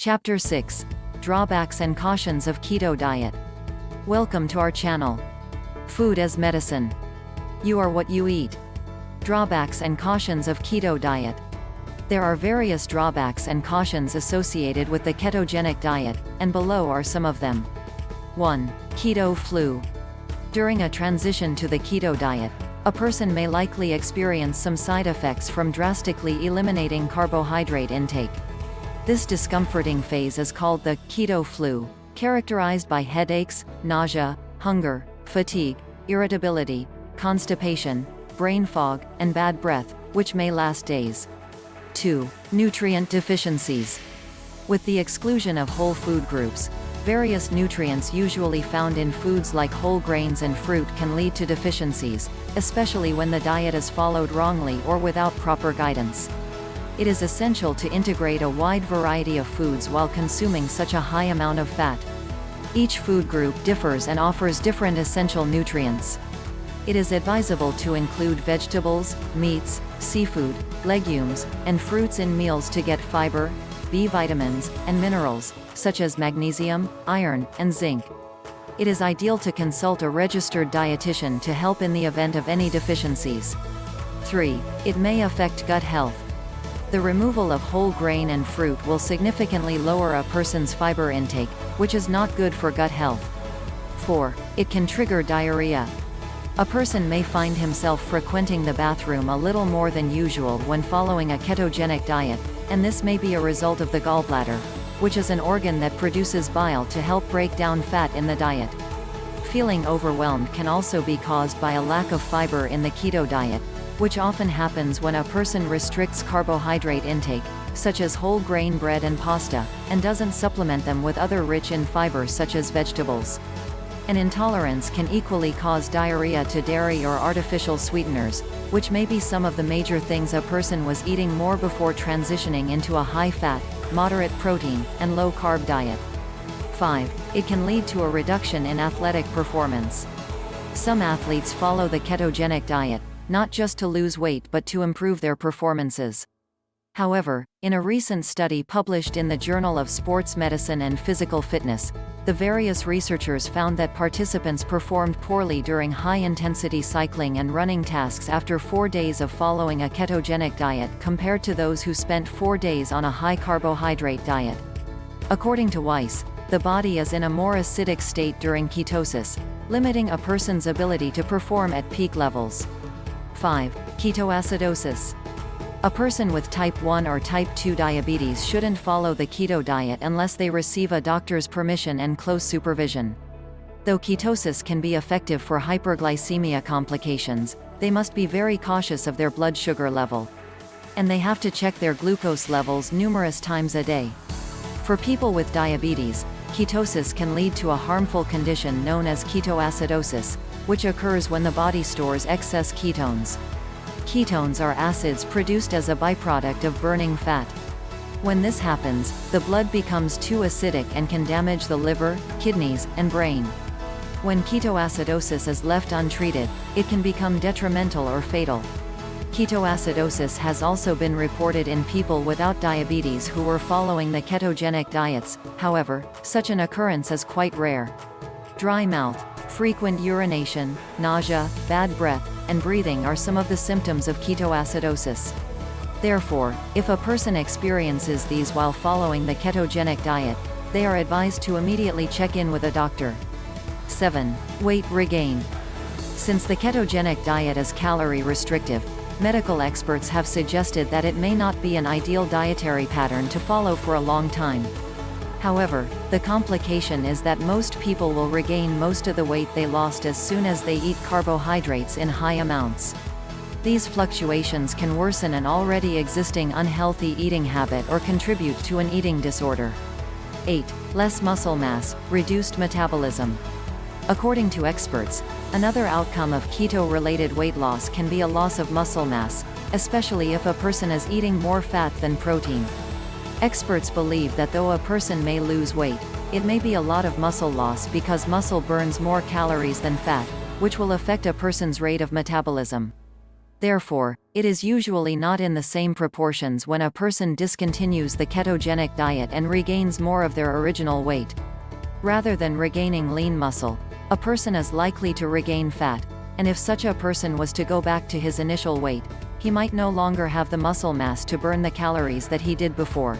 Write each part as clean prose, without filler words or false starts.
Chapter 6. Drawbacks and Cautions of Keto Diet. Welcome to our channel. Food as Medicine. You are what you eat. Drawbacks and Cautions of Keto Diet. There are various drawbacks and cautions associated with the ketogenic diet, and below are some of them. 1. Keto flu. During a transition to the keto diet, a person may likely experience some side effects from drastically eliminating carbohydrate intake. This discomforting phase is called the keto flu, characterized by headaches, nausea, hunger, fatigue, irritability, constipation, brain fog, and bad breath, which may last days. 2. Nutrient deficiencies. With the exclusion of whole food groups, various nutrients usually found in foods like whole grains and fruit can lead to deficiencies, especially when the diet is followed wrongly or without proper guidance. It is essential to integrate a wide variety of foods while consuming such a high amount of fat. Each food group differs and offers different essential nutrients. It is advisable to include vegetables, meats, seafood, legumes, and fruits in meals to get fiber, B vitamins, and minerals, such as magnesium, iron, and zinc. It is ideal to consult a registered dietitian to help in the event of any deficiencies. 3. It may affect gut health. The removal of whole grain and fruit will significantly lower a person's fiber intake, which is not good for gut health. 4. It can trigger diarrhea. A person may find himself frequenting the bathroom a little more than usual when following a ketogenic diet, and this may be a result of the gallbladder, which is an organ that produces bile to help break down fat in the diet. Feeling overwhelmed can also be caused by a lack of fiber in the keto diet, which often happens when a person restricts carbohydrate intake, such as whole grain bread and pasta, and doesn't supplement them with other rich in fiber such as vegetables. An intolerance can equally cause diarrhea to dairy or artificial sweeteners, which may be some of the major things a person was eating more before transitioning into a high-fat, moderate protein, and low-carb diet. 5. It can lead to a reduction in athletic performance. Some athletes follow the ketogenic diet, not just to lose weight but to improve their performances. However, in a recent study published in the Journal of Sports Medicine and Physical Fitness, the various researchers found that participants performed poorly during high-intensity cycling and running tasks after 4 days of following a ketogenic diet compared to those who spent 4 days on a high-carbohydrate diet. According to Weiss, the body is in a more acidic state during ketosis, limiting a person's ability to perform at peak levels. 5. Ketoacidosis. A person with type 1 or type 2 diabetes shouldn't follow the keto diet unless they receive a doctor's permission and close supervision. Though ketosis can be effective for hyperglycemia complications, they must be very cautious of their blood sugar level. And they have to check their glucose levels numerous times a day. For people with diabetes, ketosis can lead to a harmful condition known as ketoacidosis, which occurs when the body stores excess ketones. Ketones are acids produced as a byproduct of burning fat. When this happens, the blood becomes too acidic and can damage the liver, kidneys, and brain. When ketoacidosis is left untreated, it can become detrimental or fatal. Ketoacidosis has also been reported in people without diabetes who were following the ketogenic diets. However, such an occurrence is quite rare. Dry mouth, frequent urination, nausea, bad breath, and breathing are some of the symptoms of ketoacidosis. Therefore, if a person experiences these while following the ketogenic diet, they are advised to immediately check in with a doctor. 7. Weight regain. Since the ketogenic diet is calorie restrictive, medical experts have suggested that it may not be an ideal dietary pattern to follow for a long time. However, the complication is that most people will regain most of the weight they lost as soon as they eat carbohydrates in high amounts. These fluctuations can worsen an already existing unhealthy eating habit or contribute to an eating disorder. 8. Less muscle mass, reduced metabolism. According to experts, another outcome of keto-related weight loss can be a loss of muscle mass, especially if a person is eating more fat than protein. Experts believe that though a person may lose weight, it may be a lot of muscle loss because muscle burns more calories than fat, which will affect a person's rate of metabolism. Therefore, it is usually not in the same proportions when a person discontinues the ketogenic diet and regains more of their original weight. Rather than regaining lean muscle, a person is likely to regain fat, and if such a person was to go back to his initial weight, he might no longer have the muscle mass to burn the calories that he did before.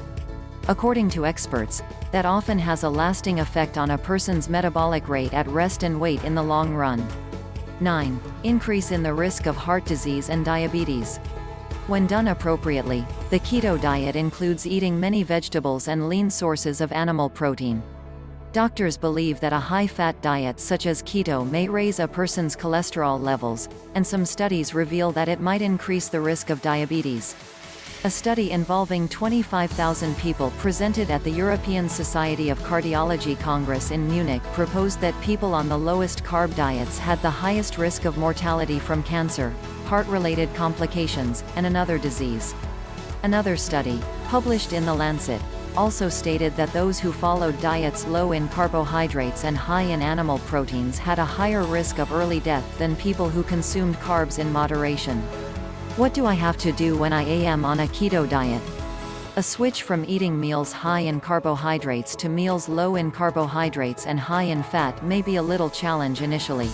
According to experts, that often has a lasting effect on a person's metabolic rate at rest and weight in the long run. 9. Increase in the risk of heart disease and diabetes. When done appropriately, the keto diet includes eating many vegetables and lean sources of animal protein. Doctors believe that a high-fat diet such as keto may raise a person's cholesterol levels, and some studies reveal that it might increase the risk of diabetes. A study involving 25,000 people presented at the European Society of Cardiology Congress in Munich proposed that people on the lowest carb diets had the highest risk of mortality from cancer, heart-related complications, and another disease. Another study, published in The Lancet, also stated that those who followed diets low in carbohydrates and high in animal proteins had a higher risk of early death than people who consumed carbs in moderation. What do I have to do when I am on a keto diet? A switch from eating meals high in carbohydrates to meals low in carbohydrates and high in fat may be a little challenge initially.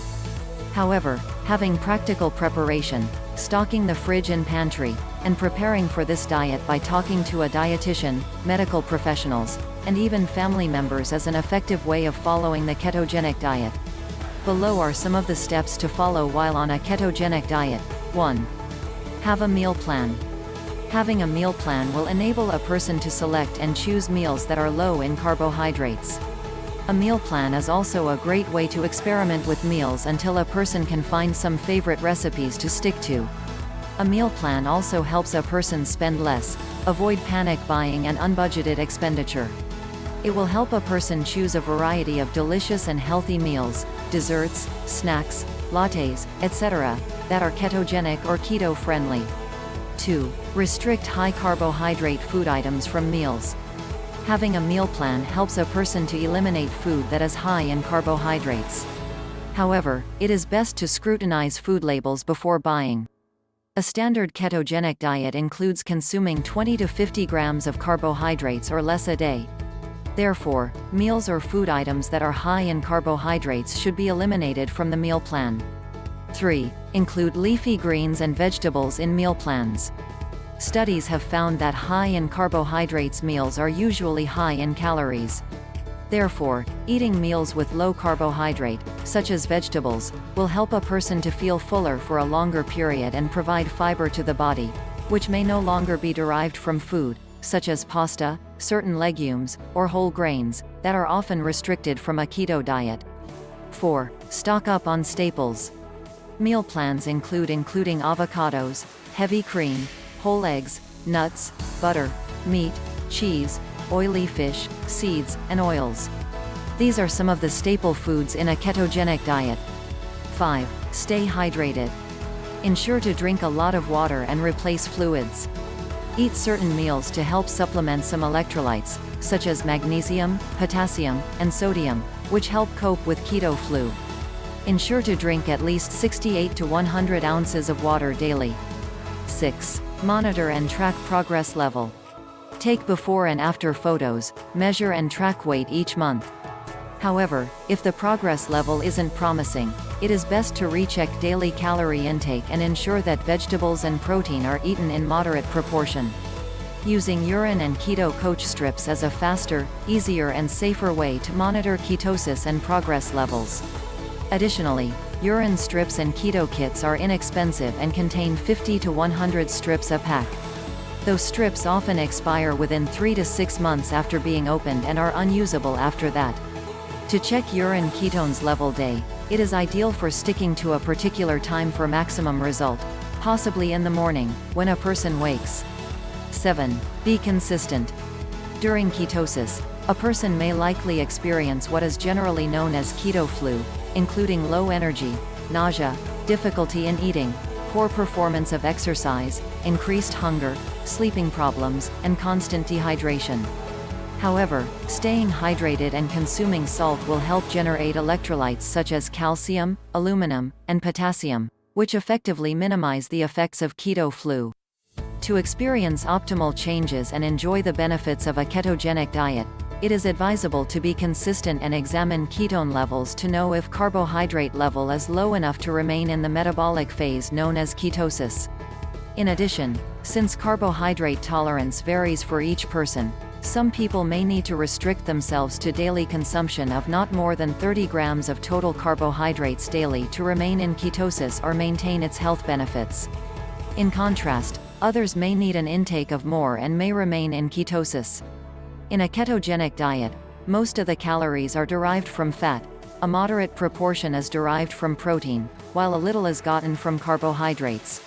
However, having practical preparation, stocking the fridge and pantry, and preparing for this diet by talking to a dietitian, medical professionals, and even family members is an effective way of following the ketogenic diet. Below are some of the steps to follow while on a ketogenic diet. 1. Have a meal plan. Having a meal plan will enable a person to select and choose meals that are low in carbohydrates. A meal plan is also a great way to experiment with meals until a person can find some favorite recipes to stick to. A meal plan also helps a person spend less, avoid panic buying and unbudgeted expenditure. It will help a person choose a variety of delicious and healthy meals, desserts, snacks, lattes, etc., that are ketogenic or keto-friendly. 2. Restrict high-carbohydrate food items from meals. Having a meal plan helps a person to eliminate food that is high in carbohydrates. However, it is best to scrutinize food labels before buying. A standard ketogenic diet includes consuming 20 to 50 grams of carbohydrates or less a day. Therefore, meals or food items that are high in carbohydrates should be eliminated from the meal plan. 3. Include leafy greens and vegetables in meal plans. Studies have found that high in carbohydrates meals are usually high in calories. Therefore, eating meals with low carbohydrate, such as vegetables, will help a person to feel fuller for a longer period and provide fiber to the body, which may no longer be derived from food, such as pasta, certain legumes, or whole grains, that are often restricted from a keto diet. 4. Stock up on staples. Meal plans including avocados, heavy cream, whole eggs, nuts, butter, meat, cheese, oily fish, seeds, and oils. These are some of the staple foods in a ketogenic diet. 5. Stay hydrated. Ensure to drink a lot of water and replace fluids. Eat certain meals to help supplement some electrolytes, such as magnesium, potassium, and sodium, which help cope with keto flu. Ensure to drink at least 68 to 100 ounces of water daily. 6. Monitor and track progress level. Take before and after photos, measure and track weight each month. However, if the progress level isn't promising, it is best to recheck daily calorie intake and ensure that vegetables and protein are eaten in moderate proportion. Using urine and keto coach strips is a faster, easier and safer way to monitor ketosis and progress levels. Additionally, urine strips and keto kits are inexpensive and contain 50 to 100 strips a pack. Those strips often expire within 3 to 6 months after being opened and are unusable after that. To check urine ketones level day, it is ideal for sticking to a particular time for maximum result, possibly in the morning, when a person wakes. 7. Be consistent. During ketosis, a person may likely experience what is generally known as keto flu, including low energy, nausea, difficulty in eating, poor performance of exercise, increased hunger, sleeping problems, and constant dehydration. However, staying hydrated and consuming salt will help generate electrolytes such as calcium, aluminum, and potassium, which effectively minimize the effects of keto flu. To experience optimal changes and enjoy the benefits of a ketogenic diet, it is advisable to be consistent and examine ketone levels to know if carbohydrate level is low enough to remain in the metabolic phase known as ketosis. In addition, since carbohydrate tolerance varies for each person, some people may need to restrict themselves to daily consumption of not more than 30 grams of total carbohydrates daily to remain in ketosis or maintain its health benefits. In contrast, others may need an intake of more and may remain in ketosis. In a ketogenic diet, most of the calories are derived from fat, a moderate proportion is derived from protein, while a little is gotten from carbohydrates.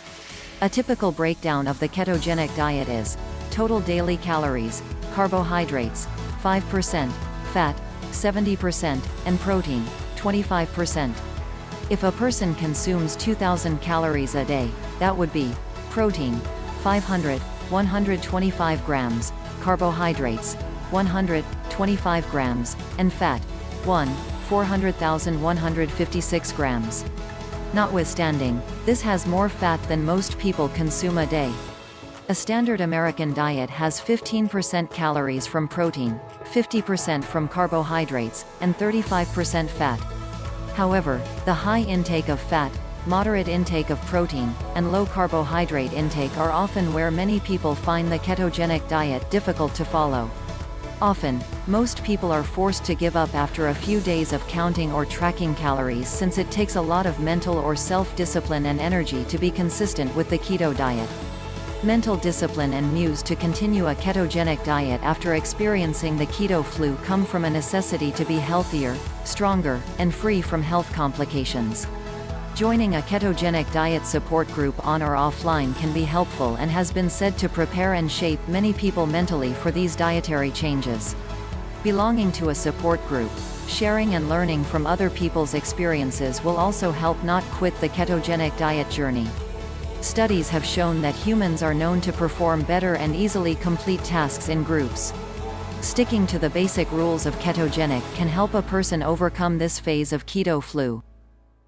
A typical breakdown of the ketogenic diet is: total daily calories, carbohydrates, 5%, fat, 70%, and protein, 25%. If a person consumes 2,000 calories a day, that would be protein, 500, 125 grams, carbohydrates, 125 grams, and fat, 400,156 grams. Notwithstanding, this has more fat than most people consume a day. A standard American diet has 15% calories from protein, 50% from carbohydrates, and 35% fat. However, the high intake of fat, moderate intake of protein, and low carbohydrate intake are often where many people find the ketogenic diet difficult to follow. Often, most people are forced to give up after a few days of counting or tracking calories, since it takes a lot of mental or self-discipline and energy to be consistent with the keto diet. Mental discipline and muse to continue a ketogenic diet after experiencing the keto flu come from a necessity to be healthier, stronger, and free from health complications. Joining a ketogenic diet support group on or offline can be helpful and has been said to prepare and shape many people mentally for these dietary changes. Belonging to a support group, sharing and learning from other people's experiences will also help not quit the ketogenic diet journey. Studies have shown that humans are known to perform better and easily complete tasks in groups. Sticking to the basic rules of ketogenic can help a person overcome this phase of keto flu.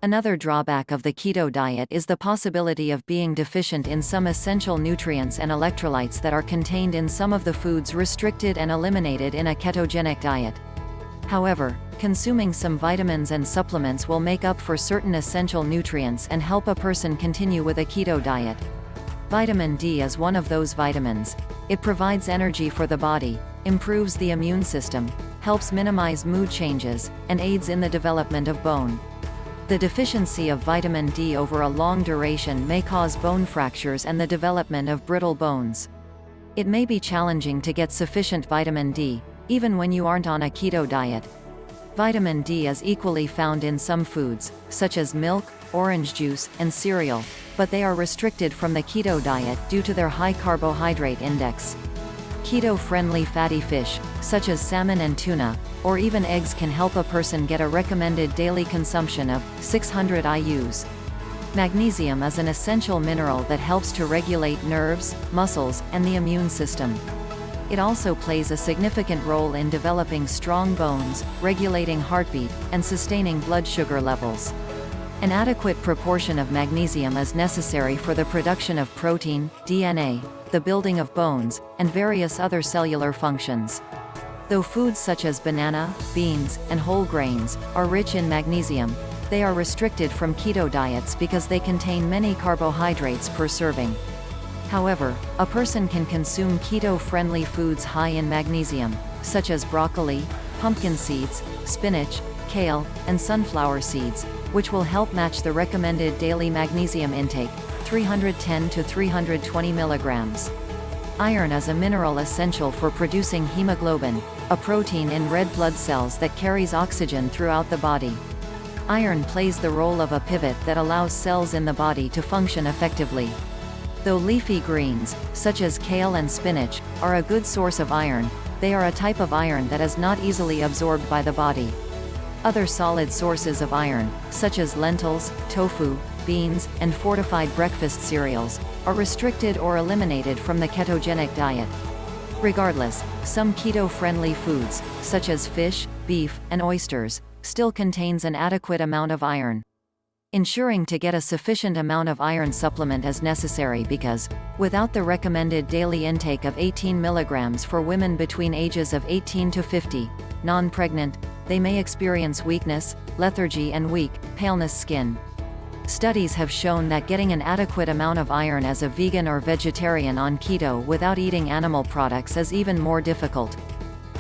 Another drawback of the keto diet is the possibility of being deficient in some essential nutrients and electrolytes that are contained in some of the foods restricted and eliminated in a ketogenic diet. However, consuming some vitamins and supplements will make up for certain essential nutrients and help a person continue with a keto diet. Vitamin D is one of those vitamins. It provides energy for the body, improves the immune system, helps minimize mood changes, and aids in the development of bone. The deficiency of vitamin D over a long duration may cause bone fractures and the development of brittle bones. It may be challenging to get sufficient vitamin D, even when you aren't on a keto diet. Vitamin D is equally found in some foods, such as milk, orange juice, and cereal, but they are restricted from the keto diet due to their high carbohydrate index. Keto-friendly fatty fish, such as salmon and tuna, or even eggs can help a person get a recommended daily consumption of 600 IUs. Magnesium is an essential mineral that helps to regulate nerves, muscles, and the immune system. It also plays a significant role in developing strong bones, regulating heartbeat, and sustaining blood sugar levels. An adequate proportion of magnesium is necessary for the production of protein, DNA, the building of bones, and various other cellular functions. Though foods such as banana, beans, and whole grains are rich in magnesium, they are restricted from keto diets because they contain many carbohydrates per serving. However, a person can consume keto-friendly foods high in magnesium, such as broccoli, pumpkin seeds, spinach, kale, and sunflower seeds, which will help match the recommended daily magnesium intake, 310 to 320 milligrams. Iron is a mineral essential for producing hemoglobin, a protein in red blood cells that carries oxygen throughout the body. Iron plays the role of a pivot that allows cells in the body to function effectively. Though leafy greens, such as kale and spinach, are a good source of iron, they are a type of iron that is not easily absorbed by the body. Other solid sources of iron, such as lentils, tofu, beans, and fortified breakfast cereals, are restricted or eliminated from the ketogenic diet. Regardless, some keto-friendly foods, such as fish, beef, and oysters, still contains an adequate amount of iron. Ensuring to get a sufficient amount of iron supplement is necessary because, without the recommended daily intake of 18 mg for women between ages of 18 to 50, non-pregnant, they may experience weakness, lethargy and weak, paleness skin. Studies have shown that getting an adequate amount of iron as a vegan or vegetarian on keto without eating animal products is even more difficult.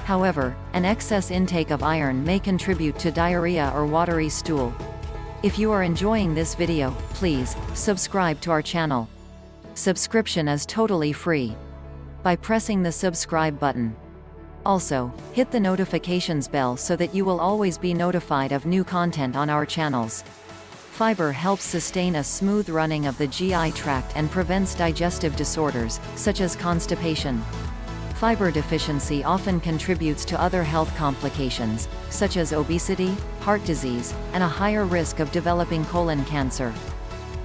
However, an excess intake of iron may contribute to diarrhea or watery stool. If you are enjoying this video, please subscribe to our channel. Subscription is totally free by pressing the subscribe button. Also, hit the notifications bell so that you will always be notified of new content on our channels. Fiber helps sustain a smooth running of the GI tract and prevents digestive disorders, such as constipation. Fiber deficiency often contributes to other health complications, such as obesity, heart disease, and a higher risk of developing colon cancer.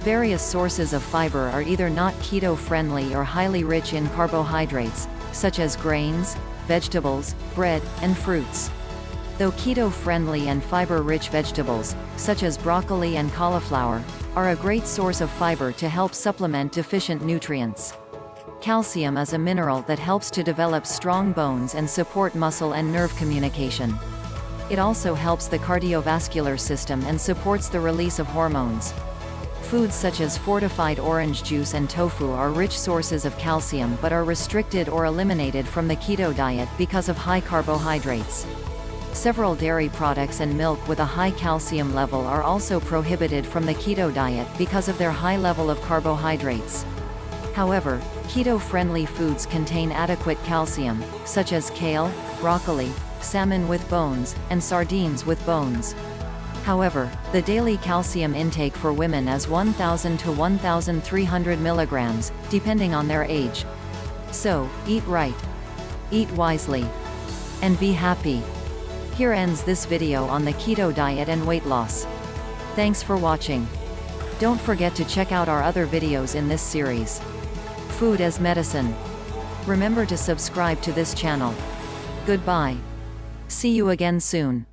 Various sources of fiber are either not keto-friendly or highly rich in carbohydrates, such as grains, vegetables, bread, and fruits. Though keto-friendly and fiber-rich vegetables, such as broccoli and cauliflower, are a great source of fiber to help supplement deficient nutrients. Calcium is a mineral that helps to develop strong bones and support muscle and nerve communication. It also helps the cardiovascular system and supports the release of hormones. Foods such as fortified orange juice and tofu are rich sources of calcium but are restricted or eliminated from the keto diet because of high carbohydrates. Several dairy products and milk with a high calcium level are also prohibited from the keto diet because of their high level of carbohydrates. However, keto-friendly foods contain adequate calcium, such as kale, broccoli, salmon with bones, and sardines with bones. However, the daily calcium intake for women is 1,000 to 1,300 mg, depending on their age. So, eat right, eat wisely, and be happy. Here ends this video on the keto diet and weight loss. Thanks for watching. Don't forget to check out our other videos in this series. Food as medicine. Remember to subscribe to this channel. Goodbye. See you again soon.